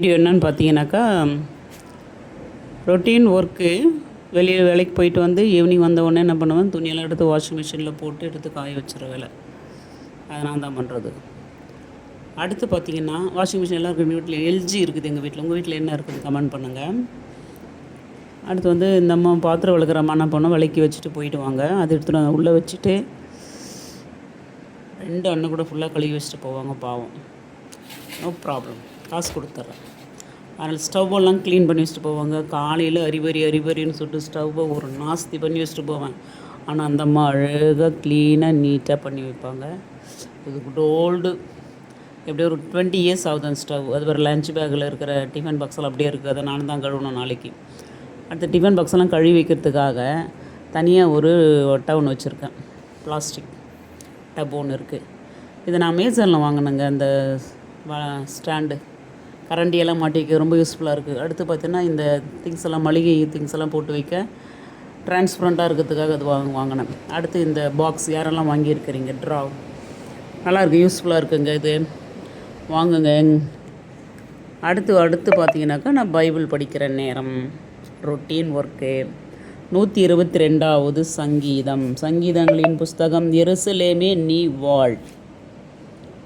Video என்னன்னு பார்த்தீங்கன்னாக்கா, routine work. வெளியே வேலைக்கு போயிட்டு வந்து ஈவினிங் வந்த உடனே என்ன பண்ணுவேன், துணியெல்லாம் எடுத்து வாஷிங் மிஷினில் போட்டு எடுத்து காய வச்சுற வேலை. அதை நான் தான் பண்ணுறது. அடுத்து பார்த்தீங்கன்னா, வாஷிங் மிஷின் எல்லாருக்கும் வீட்டில் எல்ஜி இருக்குது. எங்கள் வீட்டில், உங்கள் வீட்டில் என்ன இருக்குது கமெண்ட் பண்ணுங்கள். அடுத்து வந்து இந்த அம்மா பாத்திரம் விளக்குற அம்மா என்ன பண்ணோம், விளக்கி வச்சுட்டு போயிடுவாங்க. அதை எடுத்துகிட்டு வந்து உள்ளே வச்சுட்டு 2 அண்ணன் கூட ஃபுல்லாக கழுவி வச்சுட்டு போவாங்க. பாவம், நோ ப்ராப்ளம், காசு கொடுத்துட்றேன். அதனால் ஸ்டவ்வெல்லாம் க்ளீன் பண்ணி வச்சுட்டு போவாங்க. காலையில் அரிபரின்னு சொல்லிட்டு ஸ்டவ்வை ஒரு நாஸ்தி பண்ணி வச்சுட்டு போவேன். ஆனால் அந்த அம்மா அழகாக க்ளீனாக நீட்டாக பண்ணி வைப்பாங்க. இது குட் ஓல்டு, எப்படியோ ஒரு 20 இயர்ஸ் ஆகுது அந்த ஸ்டவ். அது ஒரு லஞ்ச் பேக்கில் இருக்கிற டிஃபன் பாக்ஸெல்லாம் அப்படியே இருக்குது. அதை நானும் தான் கழுவணும் நாளைக்கு. அடுத்த டிஃபன் பாக்ஸெல்லாம் கழுவி வைக்கிறதுக்காக தனியாக ஒரு டவுன் வச்சுருக்கேன். பிளாஸ்டிக் டப் ஒன்று இருக்குது. இதை நான் அமேசானில் வாங்கினேங்க. அந்த ஸ்டாண்டு கரண்டியெல்லாம் மாட்டிக்க ரொம்ப யூஸ்ஃபுல்லாக இருக்குது. அடுத்து பார்த்தீங்கன்னா, இந்த திங்ஸ் எல்லாம் மளிகை திங்ஸ் எல்லாம் போட்டு வைக்க டிரான்ஸ்பரண்ட்டாக இருக்கிறதுக்காக அது வாங்கினேன். அடுத்து இந்த பாக்ஸ் யாரெல்லாம் வாங்கியிருக்கிறீங்க, ட்ராவ் நல்லாயிருக்கு, யூஸ்ஃபுல்லாக இருக்குங்க. இது வாங்குங்க. அடுத்து பார்த்தீங்கன்னாக்கா, நான் பைபிள் படிக்கிற நேரம், ரொட்டீன் ஒர்க்கு. 122வது சங்கீதம். சங்கீதங்களின் புஸ்தகம். எருசலேமே நீ வாழ்,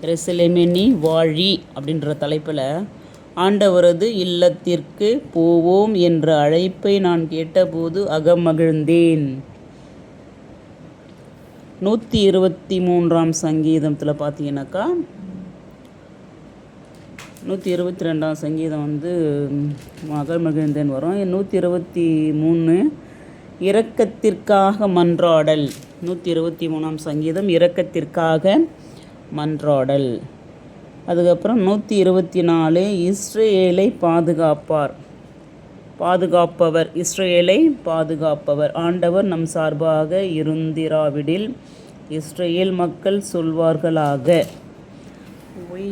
எருசலேமே நீ வாழி அப்படின்ற தலைப்பில், ஆண்டவரது இல்லத்திற்கு போவோம் என்ற அழைப்பை நான் கேட்டபோது அகமகிழ்ந்தேன். 123ஆம் சங்கீதத்தில் பார்த்தீங்கன்னாக்கா, 122ஆம் சங்கீதம் வந்து அகமகிழ்ந்தேன் வரும். 123 இரக்கத்திற்காக மன்றாடல். 123ஆம் சங்கீதம் இரக்கத்திற்காக மன்றாடல். அதுக்கப்புறம் 124 இஸ்ரேலை பாதுகாப்பவர், இஸ்ரேலை பாதுகாப்பவர். ஆண்டவர் நம் சார்பாக இருந்திராவிடில் இஸ்ரேல் மக்கள் சொல்வார்களாக. இப்படி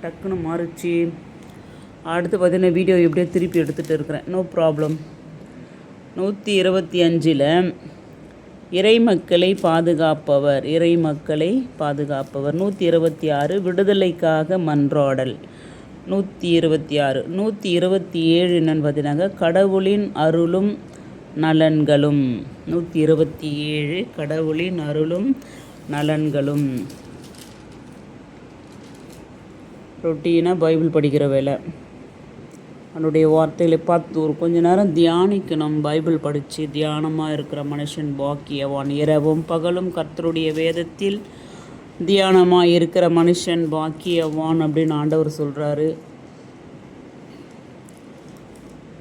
டக்குன்னு மாறிச்சு. அடுத்து பார்த்தீங்கன்னா, வீடியோ எப்படியோ திருப்பி எடுத்துகிட்டு இருக்கிறேன், நோ ப்ராப்ளம். 125 இறைமக்களை பாதுகாப்பவர், 126 விடுதலைக்காக மன்றாடல். 126 127 என்னன்னு பார்த்தீங்கன்னா, கடவுளின் அருளும் நலன்களும். 127 கடவுளின் அருளும் நலன்களும். ரொட்டீனாக பைபிள் படிக்கிற வேலை. அவனுடைய வார்த்தைகளை பார்த்து ஒரு கொஞ்ச நேரம் தியானிக்கணும். பைபிள் படித்து தியானமாக இருக்கிற மனுஷன் பாக்கியவான். இரவும் பகலும் கர்த்தருடைய வேதத்தில் தியானமாக இருக்கிற மனுஷன் பாக்கியவான் அப்படின்னு ஆண்டவர் சொல்கிறாரு.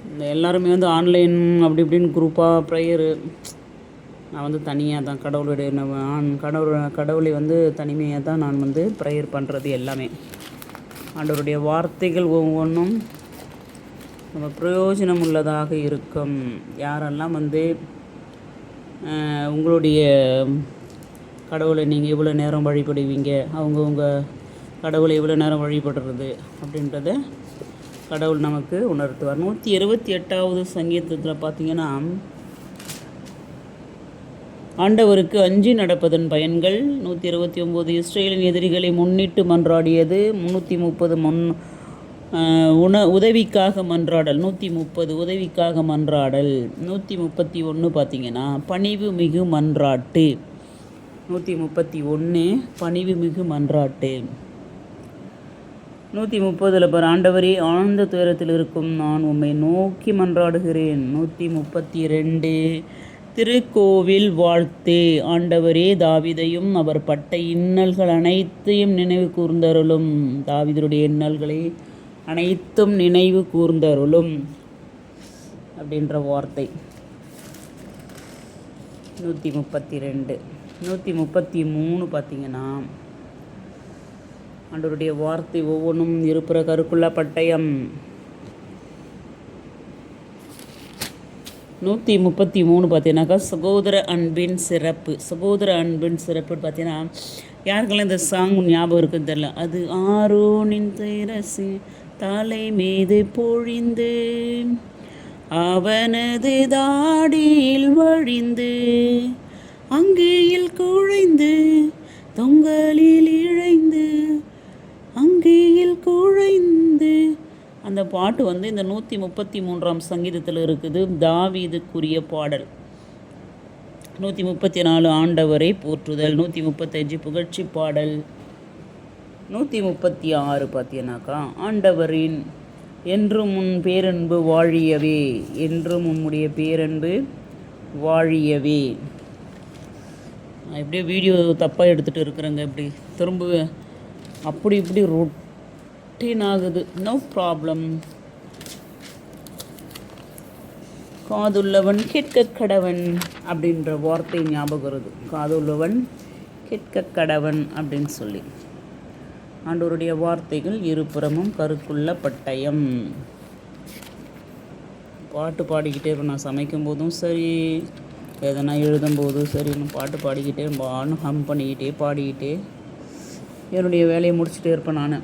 இந்த எல்லாருமே வந்து ஆன்லைன் அப்படி இப்படின்னு குரூப்பாக ப்ரேயரு. நான் வந்து தனியாக தான் கடவுளை வந்து தனிமையாக தான் நான் வந்து ப்ரேயர் பண்ணுறது. எல்லாமே ஆண்டவருடைய வார்த்தைகள் ஒவ்வொன்றும் நம்ம பிரயோஜனம் உள்ளதாக இருக்கும். யாரெல்லாம் வந்து உங்களுடைய கடவுளை நீங்கள் எவ்வளோ நேரம் வழிபடுவீங்க, அவங்கவுங்க கடவுளை எவ்வளோ நேரம் வழிபடுறது அப்படின்றத கடவுள் நமக்கு உணர்த்துவார். 128வது சங்கீதத்தில் பார்த்தீங்கன்னா, ஆண்டவருக்கு அஞ்சி நடப்பதன் பயன்கள். 129 இஸ்ரேலின் எதிரிகளை முன்னிட்டு மன்றாடியது. 330 உதவிக்காக மன்றாடல். 130 உதவிக்காக மன்றாடல். 131 பார்த்தீங்கன்னா, பணிவு மிகு மன்றாட்டு. 131 பணிவு மிகு மன்றாட்டு. 130 பார், ஆண்டவரே ஆழ்ந்த துயரத்தில் இருக்கும் நான் உம்மை நோக்கி மன்றாடுகிறேன். 132 திருக்கோவில் வாழ்த்து. ஆண்டவரே தாவீதையும் அவர் பட்ட இன்னல்கள் அனைத்தையும் நினைவு கூர்ந்தருளும். தாவீதுடைய இன்னல்களை அனைத்தும் நினைவு கூர்ந்தருளும் அப்படின்ற வார்த்தை. 132 133 பார்த்தீங்கன்னா, ஆண்டவருடைய வார்த்தை ஒவ்வொன்றும் இருப்புற கருக்குள்ள பட்டயம். 133 பார்த்தீங்கன்னாக்கா, சகோதர அன்பின் சிறப்பு. சகோதர அன்பின் சிறப்பு பார்த்தீங்கன்னா, யாருக்கெல்லாம் இந்த சாங் ஞாபகம் இருக்குன்னு தெரியல. அது ஆரோனின் திரசு தலை மீது பொழிந்து அவனது தாடியில் வழிந்து அங்கேயில் குழைந்து தொங்கலில் இழைந்து அங்கேயில் குழைந்து அந்த பாட்டு வந்து இந்த 133ஆம் சங்கீதத்தில் இருக்குது. தாவீதுக்குரிய பாடல். 134 ஆண்டவரை போற்றுதல், 135 புகழ்ச்சி பாடல், 136 பார்த்தீங்கன்னாக்கா ஆண்டவரின் என்றும் உன் பேரன்பு வாழியவே, என்றும் உம்முடைய பேரன்பு வாழியவே. நான் எப்படியோ வீடியோ தப்பாக எடுத்துகிட்டு இருக்கிறேங்க. இப்படி திரும்ப அப்படி இப்படி ரொட்டீன் ஆகுது. No problem. காதுள்ளவன் கேட்க கடவன் அப்படின்ற வார்த்தை ஞாபகம் வருது. காதுள்ளவன் கேட்க கடவன் அப்படின்னு சொல்லி. ஆண்டவருடைய வார்த்தைகள் இருபுறமும் கருக்குள்ள பட்டயம். பாட்டு பாடிக்கிட்டே இருப்பேன். நான் சமைக்கும் போதும் சரி, எதனா எழுதும்போதும் சரி, நான் பாட்டு பாடிக்கிட்டே பானும் ஹம் பண்ணிக்கிட்டே பாடிக்கிட்டே என்னுடைய வேலையை முடிச்சுட்டே இருப்பேன் நான்.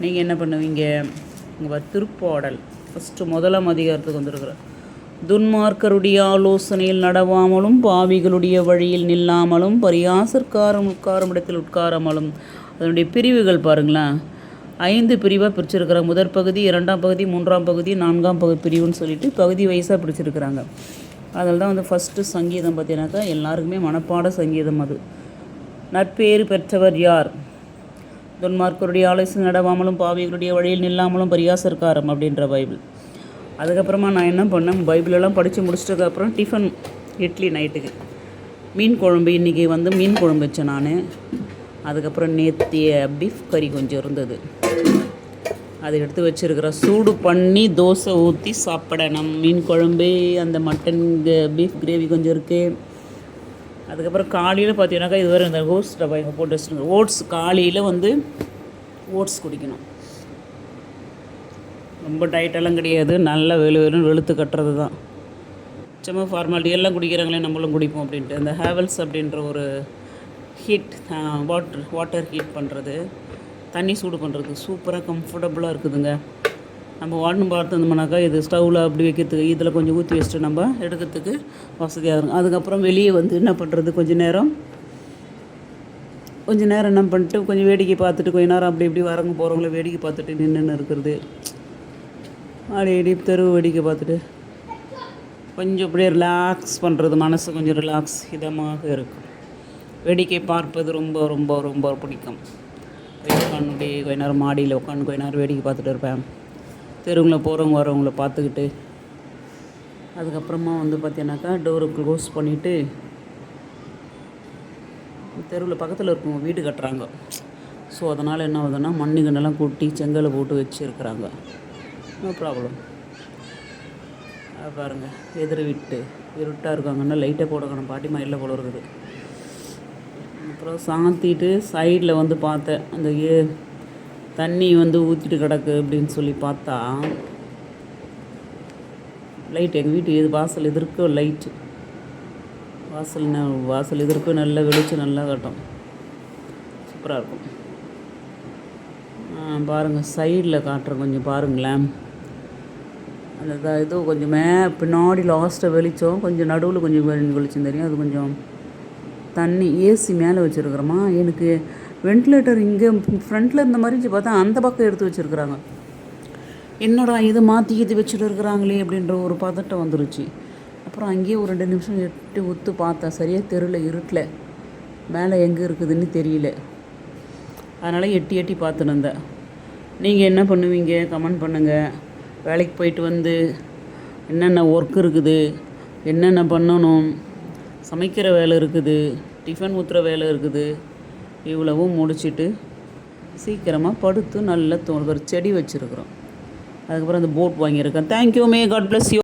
நீங்கள் என்ன பண்ணுவீங்க? உங்கள் திருப்பாடல் ஃபஸ்ட்டு முதலாம் அதிகாரத்துக்கு வந்துருக்குறேன். துன்மார்க்கருடைய ஆலோசனையில் நடவாமலும், பாவிகளுடைய வழியில் நில்லாமலும், பரியாசற்காரம் உட்காரும் இடத்தில் உட்காராமலும். அதனுடைய பிரிவுகள் பாருங்களேன். 5 பிரிவாக பிரிச்சிருக்கிற. முதற் பகுதி, 2ஆம் பகுதி, 3ஆம் பகுதி, 4ஆம் பிரிவுன்னு சொல்லிட்டு பகுதி வயசாக பிரிச்சிருக்கிறாங்க. அதில் தான் வந்து ஃபஸ்ட்டு சங்கீதம் பார்த்தீங்கன்னாக்கா எல்லாருக்குமே மனப்பாட சங்கீதம். அது நற்பேறு பெற்றவர் யார்? துன்மார்க்கருடைய ஆலோசனை நடவாமலும், பாவிகளுடைய வழியில் நில்லாமலும், பரியாசற்காரம் அப்படின்ற பைபிள். அதுக்கப்புறமா நான் என்ன பண்ணேன், பைபிளெல்லாம் படித்து முடிச்சிட்டதுக்கப்புறம் டிஃபன் இட்லி நைட்டுக்கு மீன் குழம்பு. இன்றைக்கி வந்து மீன் குழம்பு வச்சேன் நான். அதுக்கப்புறம் நேத்திய பீஃப் கறி கொஞ்சம் இருந்தது, அதை எடுத்து வச்சுருக்கிற. சூடு பண்ணி தோசை ஊற்றி சாப்பிடணும். மீன் குழம்பு, அந்த மட்டன் பீஃப் கிரேவி கொஞ்சம் இருக்குது. அதுக்கப்புறம் காலையில் பார்த்தீங்கன்னாக்கா இதுவரை இந்த ஓட்ஸ் டப்பா இங்கே போட்டு வச்சுருங்க. ஓட்ஸ் காலையில் வந்து ஓட்ஸ் குடிக்கணும். ரொம்ப டயட்டெல்லாம் கிடையாது, நல்லா வெளுத்து கட்டுறது தான். சும்மா ஃபார்மாலிட்டி எல்லாம் குடிக்கிறாங்களே நம்மளும் குடிப்போம் அப்படின்ட்டு. அந்த ஹேவல்ஸ் அப்படின்ற ஒரு ஹீட் வாட்டர் ஹீட் பண்ணுறது, தண்ணி சூடு பண்ணுறது சூப்பராக கம்ஃபர்டபுளாக இருக்குதுங்க. நம்ம வாட்டர் பார்த்துருந்தோம்னாக்கா இது ஸ்டவ்வில் அப்படி வைக்கிறதுக்கு இதில் கொஞ்சம் ஊற்றி வச்சுட்டு நம்ம எடுக்கிறதுக்கு வசதியாக இருக்கும். அதுக்கப்புறம் வெளியே வந்து என்ன பண்ணுறது, கொஞ்சம் நேரம் என்ன பண்ணிட்டு கொஞ்சம் வேடிக்கை பார்த்துட்டு கொஞ்ச நேரம் அப்படி இப்படி வரவங்க போகிறவங்கள வேடிக்கை பார்த்துட்டு நின்று இருக்கிறது. அப்படி தெருவு வேடிக்கை பார்த்துட்டு கொஞ்சம் அப்படியே ரிலாக்ஸ் பண்ணுறது. மனசு கொஞ்சம் ரிலாக்ஸ் இதமாக இருக்கும். வேடிக்கை பார்ப்பது ரொம்ப ரொம்ப ரொம்ப பிடிக்கும். உட்காந்து கொஞ்ச நேரம் மாடியில் உட்காந்து கொஞ்ச நேரம் வேடிக்கை பார்த்துட்டு இருப்பேன். தெருவில் போகிறவங்க வரவங்கள பார்த்துக்கிட்டு. அதுக்கப்புறமா வந்து பார்த்தீங்கன்னாக்கா டோரை க்ளோஸ் பண்ணிவிட்டு, தெருவில் பக்கத்தில் இருக்கவங்க வீடு கட்டுறாங்க. ஸோ அதனால் என்ன ஆகுதுன்னா மண்ணுங்கன்னெல்லாம் கூட்டி செங்கலை போட்டு வச்சுருக்குறாங்க. No problem. பாருங்கள், எதிர் விட்டு இருட்டாக இருக்காங்கன்னா லைட்டை போடக்கணும். பாட்டி மயிலில் போல இருக்குது. அப்புறம் சாத்திட்டு சைடில் வந்து பார்த்தேன், அந்த தண்ணி வந்து ஊற்றிட்டு கிடக்கு அப்படின்னு சொல்லி பார்த்தா லைட் எங்கள் வீட்டு வாசல் எதிர்க்க லைட்டு வாசல் எதிர்க்க நல்ல வெளிச்சம் நல்லா கட்டும். சூப்பராக இருக்கும். பாருங்கள், சைடில் காட்டுறேன் கொஞ்சம் பாருங்களேன். அந்த இது கொஞ்சம் பின்னாடி லாஸ்ட்டாக வெளிச்சம், கொஞ்சம் நடுவில் கொஞ்சம் வெளிச்சம் தெரியும். அது கொஞ்சம் தண்ணி ஏசி மேலே வச்சுருக்குறோமா. எனக்கு வென்டிலேட்டர் இங்கே ஃப்ரண்ட்டில் இருந்த மாதிரி பார்த்தா அந்த பக்கம் எடுத்து வச்சுருக்குறாங்க. என்னடா இது மாற்றி வச்சுட்டு இருக்கிறாங்களே அப்படின்ற ஒரு பதட்டம் வந்துருச்சு. அப்புறம் அங்கேயே ஒரு 2 நிமிஷம் எட்டு ஒத்து பார்த்தேன். சரியாக தெருவில் இருட்டில் மேலே எங்கே இருக்குதுன்னு தெரியல. அதனால் எட்டி பார்த்துன்னு இருந்தேன். நீங்கள் என்ன பண்ணுவீங்க கமெண்ட் பண்ணுங்கள். வேலைக்கு போயிட்டு வந்து என்னென்ன ஒர்க் இருக்குது, என்னென்ன பண்ணணும், சமைக்கிற வேலை இருக்குது, டிஃபன் ஊற்றுற வேலை இருக்குது, இவ்வளவும் முடிச்சுட்டு சீக்கிரமாக படுத்து நல்ல ஒரு செடி வச்சுருக்குறோம். அதுக்கப்புறம் அந்த போட் வாங்கியிருக்கேன். Thank you, may God bless you.